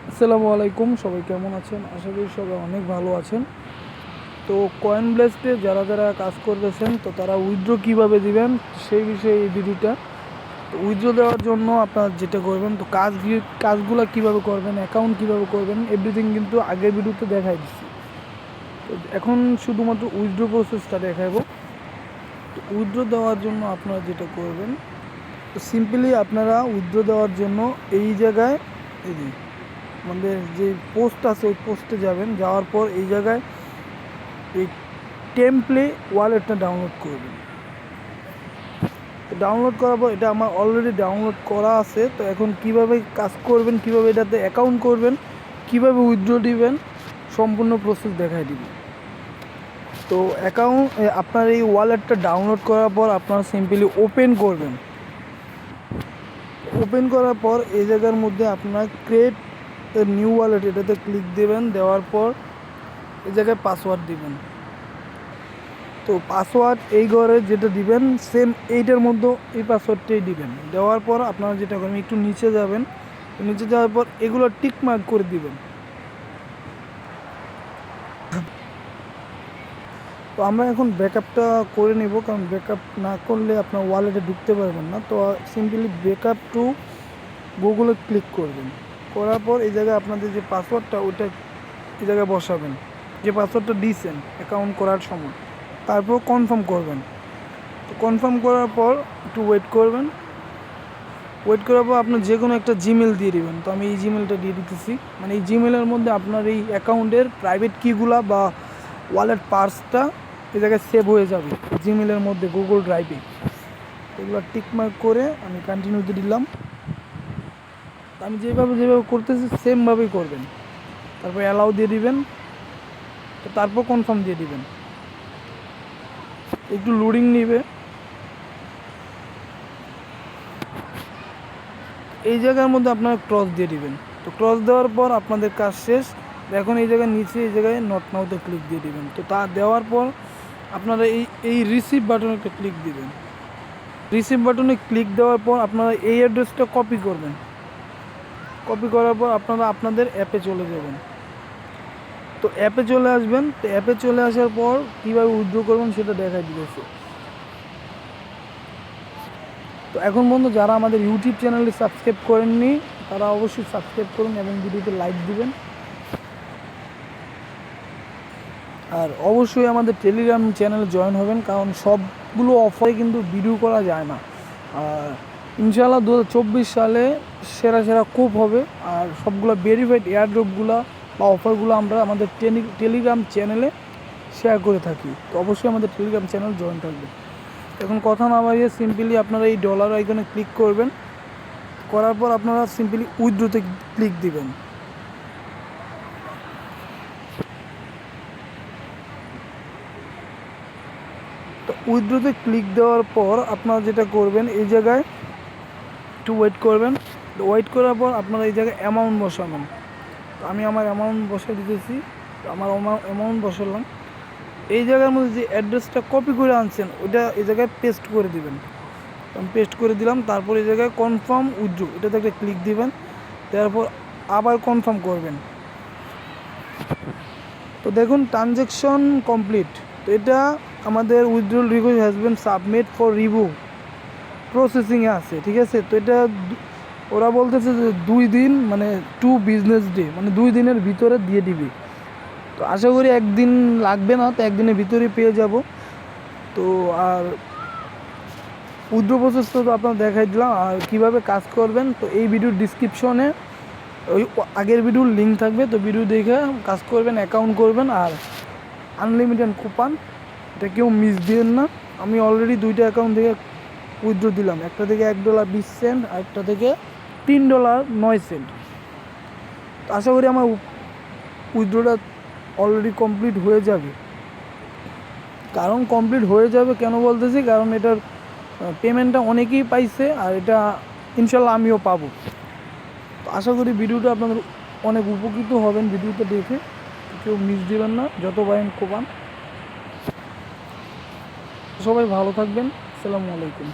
আসসালামু আলাইকুম, সবাই কেমন আছেন? আশা করি সবাই অনেক ভালো আছেন। তো কয়েন ব্লেস্টে যারা যারা কাজ করতেছেন, তো তারা উইথড্র কীভাবে দিবেন সেই বিষয়ে এই ভিডিওটা। তো উইথড্র দেওয়ার জন্য আপনারা যেটা করবেন, তো কাজগুলো কীভাবে করবেন, অ্যাকাউন্ট কীভাবে করবেন, এভরিথিং কিন্তু আগের ভিডিওতে দেখাই দিচ্ছি। তো এখন শুধুমাত্র উইথড্র প্রসেসটা দেখাবো। তো উইথড্র দেওয়ার জন্য আপনারা যেটা করবেন, তো সিম্পলি আপনারা উইথড্র দেওয়ার জন্য এই জায়গায় এই যে আমাদের যে পোস্ট আছে ওই পোস্টে যাবেন, যাওয়ার পর এই জায়গায় এই টেমপ্লে ওয়ালেটটা ডাউনলোড করবেন। তো ডাউনলোড করার পর এটা আমার অলরেডি ডাউনলোড করা আছে। তো এখন কিভাবে কাজ করবেন, কিভাবে এটাতে অ্যাকাউন্ট করবেন, কিভাবে উইথড্র দিবেন, সম্পূর্ণ প্রসেস দেখাই দিবেন। তো আপনার এই ওয়ালেটটা ডাউনলোড করার পর আপনারা সিম্পলি ওপেন করবেন। ওপেন করার পর এই জায়গার মধ্যে আপনার ক্রিয়েট নিউ ওয়ালেট এটাতে ক্লিক দেবেন। দেওয়ার পর এই জায়গায় পাসওয়ার্ড দিবেন। তো পাসওয়ার্ড এই ঘরে যেটা দিবেন সেম এইটার মধ্যে এই পাসওয়ার্ডটাই দিবেন। দেওয়ার পর আপনারা যেটা করবেন, একটু নিচে যাবেন। নিচে যাওয়ার পর এগুলো টিক মার্ক করে দিবেন। তো আমরা এখন ব্যাকআপটা করে নেব, কারণ ব্যাকআপ না করলে আপনার ওয়ালেটে ঢুকতে পারবেন না। তো সিম্পলি ব্যাকআপ টু গুগলে ক্লিক করবেন। করার পর এই জায়গায় আপনাদের যে পাসওয়ার্ডটা ওইটা এই জায়গায় বসাবেন, যে পাসওয়ার্ডটা দিয়েছেন অ্যাকাউন্ট করার সময়। তারপর কনফার্ম করবেন। তো কনফার্ম করার পর একটু ওয়েট করবেন। ওয়েট করার পর আপনার যে কোনো একটা জিমেল দিয়ে দেবেন। তো আমি এই জিমেলটা দিয়ে দিতেছি। মানে এই জিমেলের মধ্যে আপনার এই অ্যাকাউন্টের প্রাইভেট কিগুলা বা ওয়ালেট পার্সটা এই জায়গায় সেভ হয়ে যাবে জিমেলের মধ্যে, গুগল ড্রাইভে। এগুলো টিকমার্ক করে আমি কন্টিনিউতে দিলাম। আমি যেভাবে করতেছি সেমভাবেই করবেন। তারপর অ্যালাউ দিয়ে দিবেন। তো তারপর কনফার্ম দিয়ে দিবেন। একটু লোডিং নেবে। এই জায়গার মধ্যে আপনারা ক্রস দিয়ে দিবেন। তো ক্রস দেওয়ার পর আপনাদের কাজ শেষ। এখন এই জায়গায় নিচে এই জায়গায় নট নাওতে ক্লিক দিয়ে দিবেন। তো তা দেওয়ার পর আপনারা এই রিসিভ বাটনে একটা ক্লিক দিবেন। রিসিভ বাটনে ক্লিক দেওয়ার পর আপনারা এই অ্যাড্রেসটা কপি করবেন। কপি করার পর আপনারা আপনাদের অ্যাপে চলে যাবেন। তো অ্যাপে চলে আসবেন। তো অ্যাপে চলে আসার পর কীভাবে উইথড্র করবেন সেটা দেখাই দিয়েছে। তো এখন পর্যন্ত যারা আমাদের ইউটিউব চ্যানেলে সাবস্ক্রাইব করেননি তারা অবশ্যই সাবস্ক্রাইব করুন এবং ভিডিওতে লাইক দিবেন। আর অবশ্যই আমাদের টেলিগ্রাম চ্যানেলে জয়েন হবেন, কারণ সবগুলো অফারে কিন্তু ভিডিও করা যায় না। আর ইনশাআল্লাহ 2024 সালে সেরা সেরা কোপ হবে। আর সবগুলো ভেরিফাইড এয়ারড্রপগুলো বা অফারগুলো আমরা আমাদের টেলিগ্রাম চ্যানেলে শেয়ার করে থাকি। তো অবশ্যই আমাদের টেলিগ্রাম চ্যানেল জয়েন থাকবে। এখন কথা না বাড়িয়ে সিম্পলি আপনারা এই ডলার আইকনে ক্লিক করবেন। করার পর আপনারা সিম্পলি উইথড্রোতে ক্লিক দিবেন। তো উইথড্রোতে ক্লিক দেওয়ার পর আপনারা যেটা করবেন, এই জায়গায় একটু ওয়েট করবেন। ওয়েট করার পর আপনারা এই জায়গায় অ্যামাউন্ট বসাবেন। তো আমি আমার অ্যামাউন্ট বসাই দিতেছি। তো আমার অ্যামাউন্ট বসালাম। এই জায়গার মধ্যে যে অ্যাড্রেসটা কপি করে আনছেন ওইটা এই জায়গায় পেস্ট করে দিবেন। আমি পেস্ট করে দিলাম। তারপর এই জায়গায় কনফার্ম উইথড্র এটাতে একটা ক্লিক দিবেন। তারপর আবার কনফার্ম করবেন। তো দেখুন ট্রানজ্যাকশন কমপ্লিট। তো এটা আমাদের withdrawal request has been submit for review, প্রসেসিংয়ে আছে, ঠিক আছে। তো এটা ওরা বলতেছে যে 2 দিন, মানে 2 বিজনেস ডে, মানে 2 দিনের ভিতরে দিয়ে দিবি। তো আশা করি একদিন লাগবে না, তো একদিনের ভিতরেই পেয়ে যাব। তো আর উইথড্র প্রসেসটা তো আপনার দেখাই দিলাম। আর কীভাবে কাজ করবেন, তো এই ভিডিওর ডিসক্রিপশনে ওই আগের ভিডিওর লিঙ্ক থাকবে। তো ভিডিও দেখে কাজ করবেন, অ্যাকাউন্ট করবেন। আর আনলিমিটেড কুপন, এটা কেউ মিস দিবেন না। আমি অলরেডি 2টা অ্যাকাউন্ট থেকে উইথড্র দিলাম। একটা থেকে $1.20 আর একটা থেকে $3.09। তো আশা করি আমার উইথড্রটা অলরেডি কমপ্লিট হয়ে যাবে। কারণ কমপ্লিট হয়ে যাবে কেন বলতেছি, কারণ এটার পেমেন্টটা অনেকেই পাইছে আর এটা ইনশাল্লাহ আমিও পাবো। তো আশা করি ভিডিওটা আপনাদের অনেক উপকৃত হবেন। ভিডিওটা দেখে কেউ মিস দিবেন না, যত পারেন কোপান। সবাই ভালো থাকবেন। আসসালামু আলাইকুম।